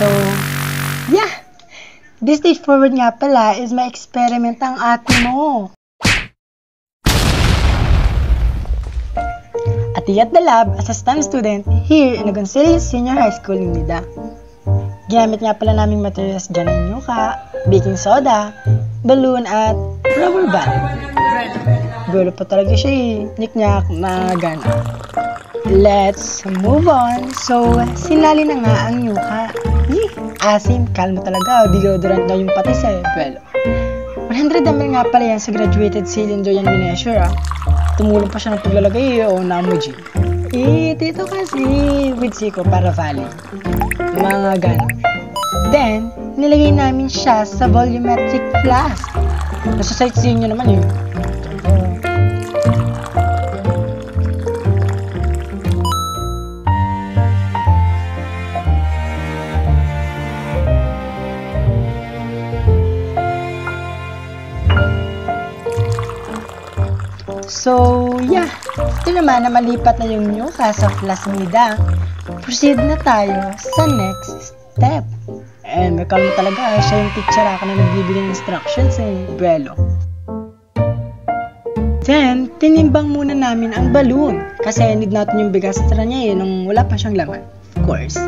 So, yeah! This day forward nga pala is may experiment ang ate mo. At at the lab as a STEM student here in Agoncillo Senior High School in Nida. Ginamit nga pala naming materials dyan ng yuka, baking soda, balloon at rubber band. Gulo pa talaga siya eh. Niknyak, magana. Let's move on. So, sinali na nga ang yuka. Asim, kalmo talaga. Deodorant na yung patis eh. Well, 100 ml nga pala yan sa graduated cylinder yan mineasure ah. Tumulong pa siya ng paglalagay o namuji. Dito kasi with Siko para valley. Mga ganun. Then, nilagay namin siya sa volumetric flask. Nasa sightseeing nyo naman eh. So, yeah. Ito naman na malipat na yung yuka sa plasmida. Proceed na tayo sa next step. And nakalmo talaga, siya yung teacher ako na nagbibigay ng instructions eh. Buwelo. Then, tinimbang muna namin ang balloon. Kasi need natin yung bigas sa niya eh, nung wala pa siyang laman. Of course.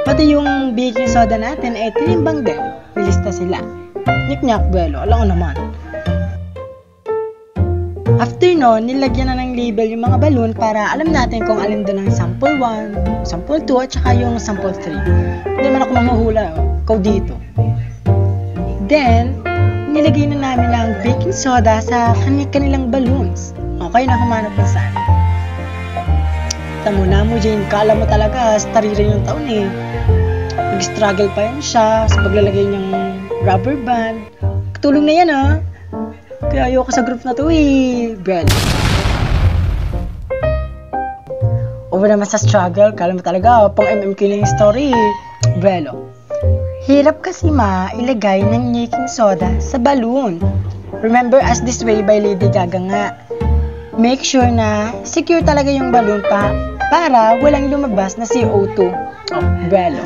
Pati yung baking soda natin eh, tinimbang din. Nilista sila. Nyik-nyak, buwelo. Alam ko naman. After nun, nilagyan na ng label yung mga balloon para alam natin kung alin doon ang sample 1, sample 2, at saka yung sample 3. Hindi naman ako mamuhula, ikaw dito. Then, nilagay na namin ang baking soda sa kanilang balloons. Okay na humanap kung saan. Tamo na mo, Jane, kala mo talaga, starira yung taon eh. Nag-struggle pa yan siya sa paglalagay niyang rubber band. Katulong na yan ah. Kaya ayoko sa group na to eh. Well. Over naman sa struggle, kala mo talaga, pang MMK na yung story eh. Well. Hirap kasi ilagay ng baking soda sa balloon. Remember As This Way by Lady Gaga nga. Make sure na secure talaga yung balloon pa para walang lumabas na CO2. Oh, well.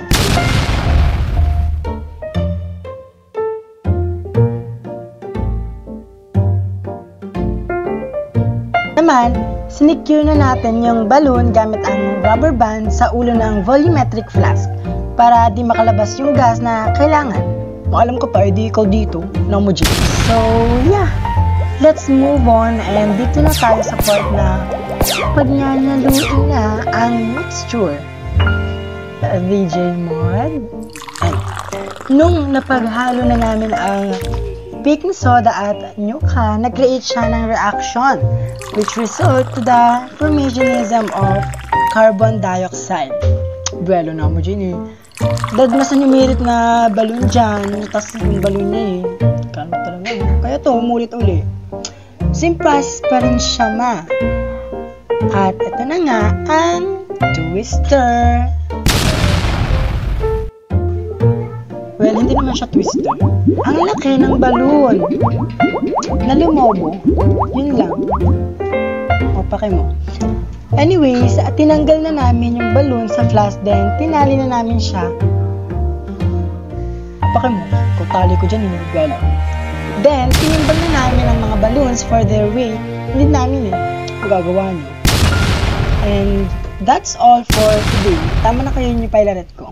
Naman, sinicure na natin yung balloon gamit ang rubber band sa ulo ng volumetric flask para di makalabas yung gas na kailangan. Alam ko pa, edi ikaw dito, namuji. So, yeah. Let's move on and dito na tayo sa part na pagnyanaluin na ang mixture. VJ Mod. Nung napaghalo na namin ang baking soda at yuka, nag-create siya ng reaction which result to the formationism of carbon dioxide. Buwelo na mo dyan eh. Dadmasan yung merit na balloon dyan, tas yung balloon niya eh. Kano talaga eh. Kaya to, umulit uli. Same process pa rin siya ma. At ito na nga ang twister. Well, hindi naman siya twister. Ang laki ng balloon na lumobo. Yun lang. O, pake mo. Anyways, tinanggal na namin yung balloon sa flask, then tinali na namin siya. Pake mo. Kung tali ko dyan, hindi gala. Then, tinimbang na namin ang mga balloons for their weight. Hindi namin eh. Magagawa niyo. And that's all for today. Tama na kayo yung pailaret ko.